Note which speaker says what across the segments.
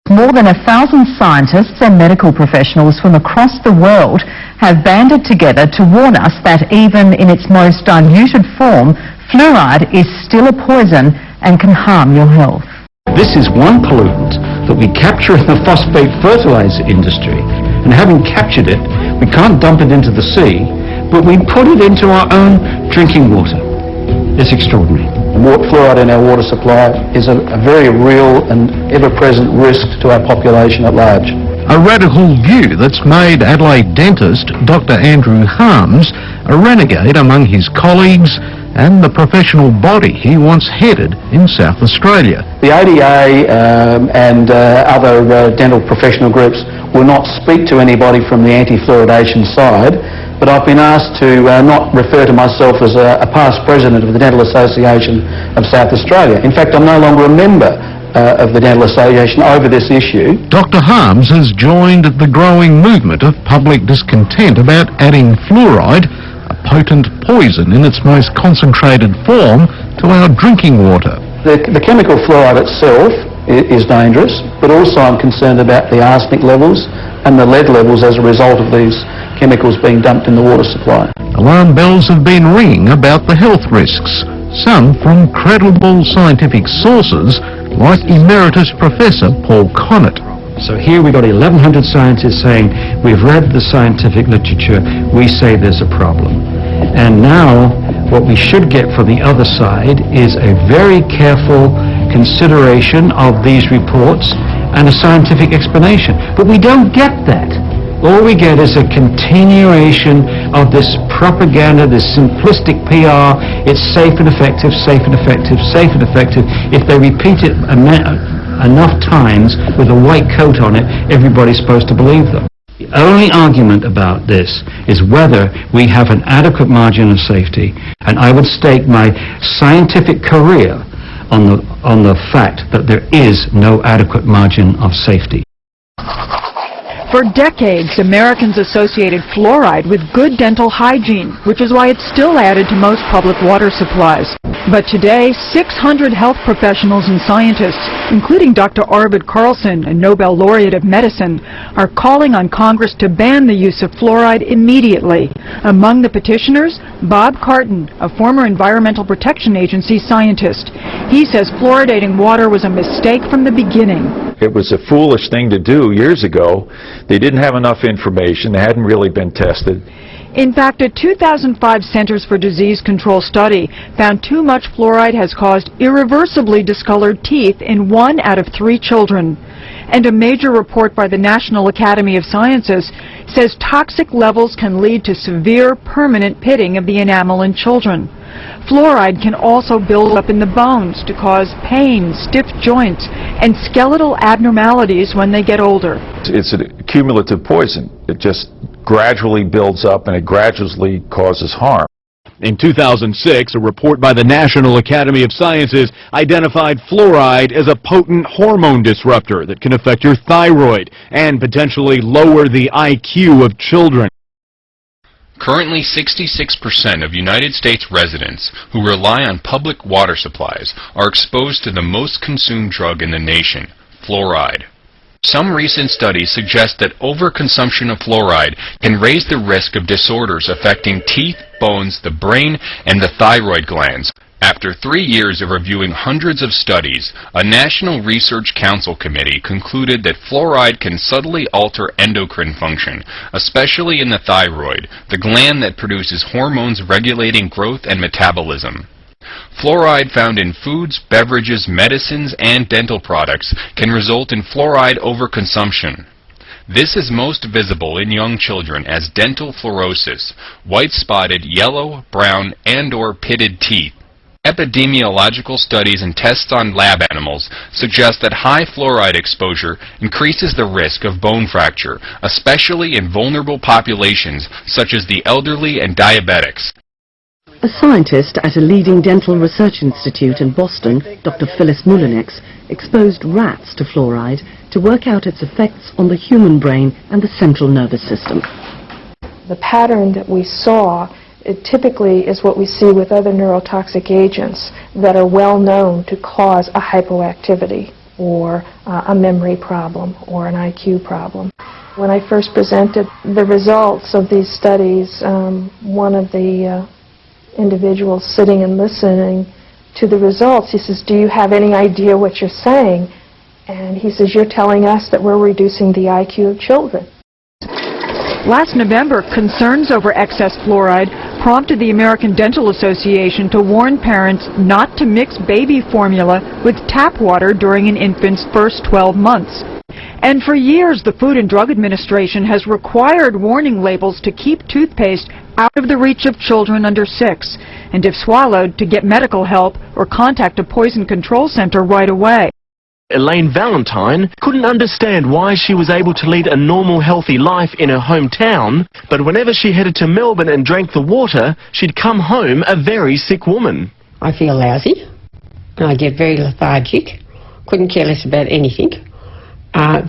Speaker 1: More than 1,000 scientists and medical professionals from across the world have banded together to warn us that even in its most diluted form, fluoride is still a poison and can harm your health.
Speaker 2: This is one pollutant that we capture in the phosphate fertilizer industry, and having captured it, we can't dump it into the sea, but we put it into our own drinking water. It's extraordinary.
Speaker 3: Fluoride in our water supply is a very real and ever-present risk to our population at large.
Speaker 4: A radical view that's made Adelaide dentist Dr. Andrew Harms a renegade among his colleagues and the professional body he once headed in South Australia.
Speaker 3: The ADA and other dental professional groups will not speak to anybody from the anti-fluoridation side, but I've been asked to not refer to myself as a past president of the Dental Association of South Australia. In fact, I'm no longer a member of the Dental Association over this issue.
Speaker 4: Dr. Harms has joined the growing movement of public discontent about adding fluoride, a potent poison in its most concentrated form, to our drinking water.
Speaker 3: The chemical fluoride itself is dangerous, but also I'm concerned about the arsenic levels and the lead levels as a result of these chemicals being dumped in the water supply.
Speaker 4: Alarm bells have been ringing about the health risks, some from credible scientific sources like Emeritus Professor Paul Connett.
Speaker 2: So here we've got 1,100 scientists saying, we've read the scientific literature, we say there's a problem. And now what we should get from the other side is a very careful consideration of these reports and a scientific explanation. But we don't get that. All we get is a continuation of this propaganda, this simplistic PR. It's safe and effective, safe and effective, safe and effective. If they repeat it enough times with a white coat on it, everybody's supposed to believe them. The only argument about this is whether we have an adequate margin of safety, and I would stake my scientific career on the fact that there is no adequate margin of safety.
Speaker 5: For decades, Americans associated fluoride with good dental hygiene, which is why it's still added to most public water supplies. But today, 600 health professionals and scientists, including Dr. Arvid Carlson, a Nobel laureate of medicine, are calling on Congress to ban the use of fluoride immediately. Among the petitioners, Bob Carton, a former Environmental Protection Agency scientist. He says fluoridating water was a mistake from the beginning.
Speaker 6: It was a foolish thing to do years ago. They didn't have enough information. They hadn't really been tested.
Speaker 5: In fact, a 2005 Centers for Disease Control study found too much fluoride has caused irreversibly discolored teeth in 1 out of 3 children. And a major report by the National Academy of Sciences says toxic levels can lead to severe permanent pitting of the enamel in children. Fluoride can also build up in the bones to cause pain, stiff joints, and skeletal abnormalities when they get older.
Speaker 6: It's a cumulative poison. It just gradually builds up and it gradually causes harm.
Speaker 7: In 2006, a report by the National Academy of Sciences identified fluoride as a potent hormone disruptor that can affect your thyroid and potentially lower the IQ of children.
Speaker 8: Currently, 66% of United States residents who rely on public water supplies are exposed to the most consumed drug in the nation, fluoride. Some recent studies suggest that overconsumption of fluoride can raise the risk of disorders affecting teeth, bones, the brain, and the thyroid glands. After 3 years of reviewing hundreds of studies, a National Research Council committee concluded that fluoride can subtly alter endocrine function, especially in the thyroid, the gland that produces hormones regulating growth and metabolism. Fluoride found in foods, beverages, medicines, and dental products can result in fluoride overconsumption. This is most visible in young children as dental fluorosis, white-spotted, yellow, brown, and/or pitted teeth. Epidemiological studies and tests on lab animals suggest that high fluoride exposure increases the risk of bone fracture, especially in vulnerable populations such as the elderly and diabetics.
Speaker 9: A scientist at a leading dental research institute in Boston, Dr. Phyllis Mullinex, exposed rats to fluoride to work out its effects on the human brain and the central nervous system.
Speaker 10: The pattern that we saw, it typically is what we see with other neurotoxic agents that are well known to cause a hypoactivity. or a memory problem or an IQ problem. When I first presented the results of these studies, one of the individuals sitting and listening to the results, he says, "Do you have any idea what you're saying?" And he says, "You're telling us that we're reducing the IQ of children."
Speaker 5: Last November, concerns over excess fluoride prompted the American Dental Association to warn parents not to mix baby formula with tap water during an infant's first 12 months. And for years, the Food and Drug Administration has required warning labels to keep toothpaste out of the reach of children under 6, and if swallowed, to get medical help or contact a poison control center right away.
Speaker 11: Elaine Valentine couldn't understand why she was able to lead a normal, healthy life in her hometown, but whenever she headed to Melbourne and drank the water, she'd come home a very sick woman.
Speaker 12: I feel lousy, and I get very lethargic, couldn't care less about anything,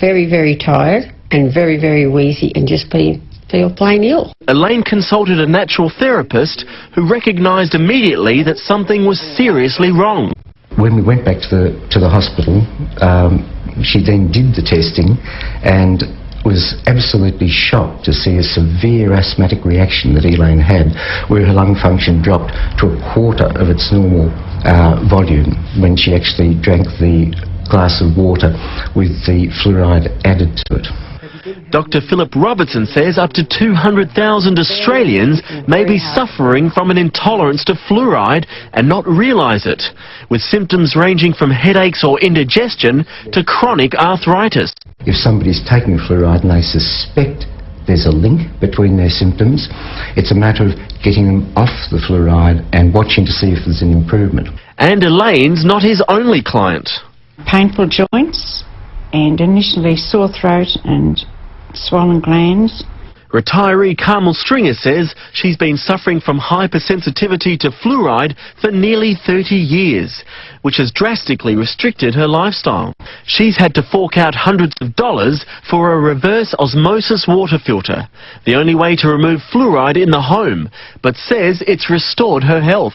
Speaker 12: very, very tired, and very, very wheezy, and just feel plain ill.
Speaker 11: Elaine consulted a natural therapist who recognised immediately that something was seriously wrong.
Speaker 13: When we went back to the hospital, she then did the testing and was absolutely shocked to see a severe asthmatic reaction that Elaine had, where her lung function dropped to a quarter of its normal volume when she actually drank the glass of water with the fluoride added to it.
Speaker 11: Dr. Philip Robertson says up to 200,000 Australians may be suffering from an intolerance to fluoride and not realise it, with symptoms ranging from headaches or indigestion to chronic arthritis.
Speaker 13: If somebody's taking fluoride and they suspect there's a link between their symptoms, it's a matter of getting them off the fluoride and watching to see if there's an improvement.
Speaker 11: And Elaine's not his only client.
Speaker 14: Painful joints and initially sore throat and swollen glands.
Speaker 11: Retiree Carmel Stringer says she's been suffering from hypersensitivity to fluoride for nearly 30 years, which has drastically restricted her lifestyle. She's had to fork out hundreds of dollars for a reverse osmosis water filter, the only way to remove fluoride in the home, but says it's restored her health.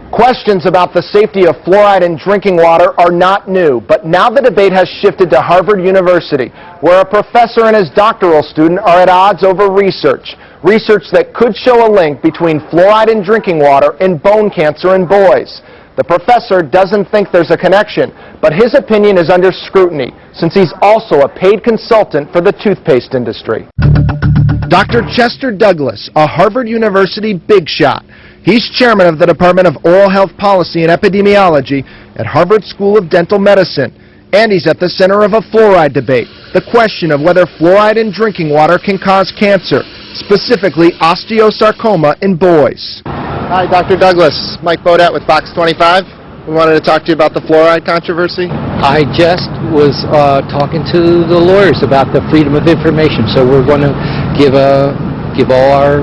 Speaker 15: Questions about the safety of fluoride in drinking water are not new, but now the debate has shifted to Harvard University, where a professor and his doctoral student are at odds over research that could show a link between fluoride in drinking water and bone cancer in boys. The professor doesn't think there's a connection, but his opinion is under scrutiny, since he's also a paid consultant for the toothpaste industry. Dr. Chester Douglas, a Harvard University big shot. He's chairman of the Department of Oral Health Policy and Epidemiology at Harvard School of Dental Medicine. And he's at the center of a fluoride debate, the question of whether fluoride in drinking water can cause cancer, specifically osteosarcoma in boys. Hi, Dr. Douglas. Mike Bodette with Fox 25. We wanted to talk to you about the fluoride controversy.
Speaker 16: I just was talking to the lawyers about the freedom of information, so we're going to give all our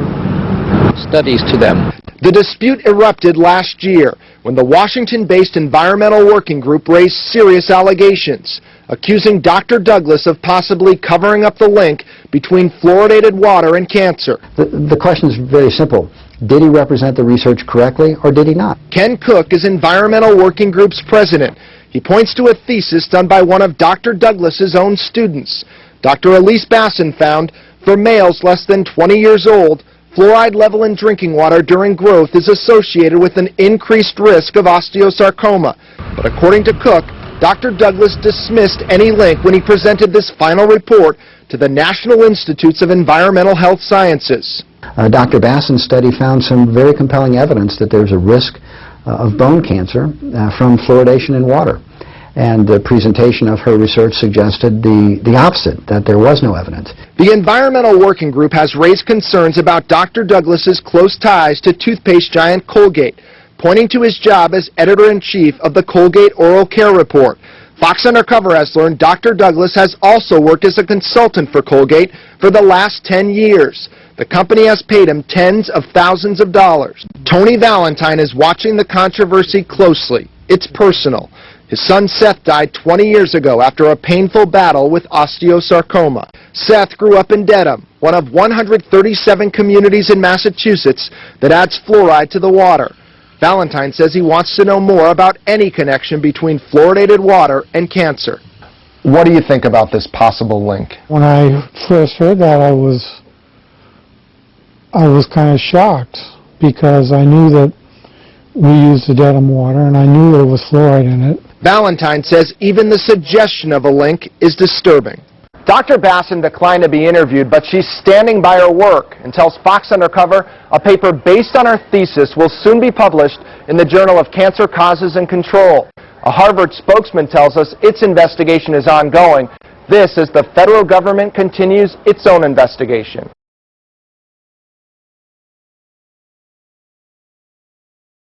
Speaker 16: studies to them.
Speaker 15: The dispute erupted last year when the Washington-based Environmental Working Group raised serious allegations, accusing Dr. Douglas of possibly covering up the link between fluoridated water and cancer.
Speaker 16: The question is very simple. Did he represent the research correctly, or did he not?
Speaker 15: Ken Cook is Environmental Working Group's president. He points to a thesis done by one of Dr. Douglas's own students. Dr. Elise Basson found, for males less than 20 years old, fluoride level in drinking water during growth is associated with an increased risk of osteosarcoma. But according to Cook, Dr. Douglas dismissed any link when he presented this final report to the National Institutes of Environmental Health Sciences.
Speaker 16: Dr. Basson's study found some very compelling evidence that there's a risk of bone cancer from fluoridation in water. And the presentation of her research suggested the opposite, that there was no evidence.
Speaker 15: The Environmental Working Group has raised concerns about Dr. Douglas's close ties to toothpaste giant Colgate, pointing to his job as editor-in-chief of the Colgate Oral Care Report. Fox Undercover has learned Dr. Douglas has also worked as a consultant for Colgate for the last 10 years. The company has paid him tens of thousands of dollars. Tony Valentine is watching the controversy closely. It's personal. His son Seth died 20 years ago after a painful battle with osteosarcoma. Seth grew up in Dedham, one of 137 communities in Massachusetts that adds fluoride to the water. Valentine says he wants to know more about any connection between fluoridated water and cancer. What do you think about this possible link?
Speaker 17: When I first heard that, I was kind of shocked, because I knew that we used the Dedham water and I knew there was fluoride in it.
Speaker 15: Valentine says even the suggestion of a link is disturbing. Dr. Basson declined to be interviewed, but she's standing by her work and tells Fox Undercover a paper based on her thesis will soon be published in the Journal of Cancer Causes and Control. A Harvard spokesman tells us its investigation is ongoing. This as the federal government continues its own investigation.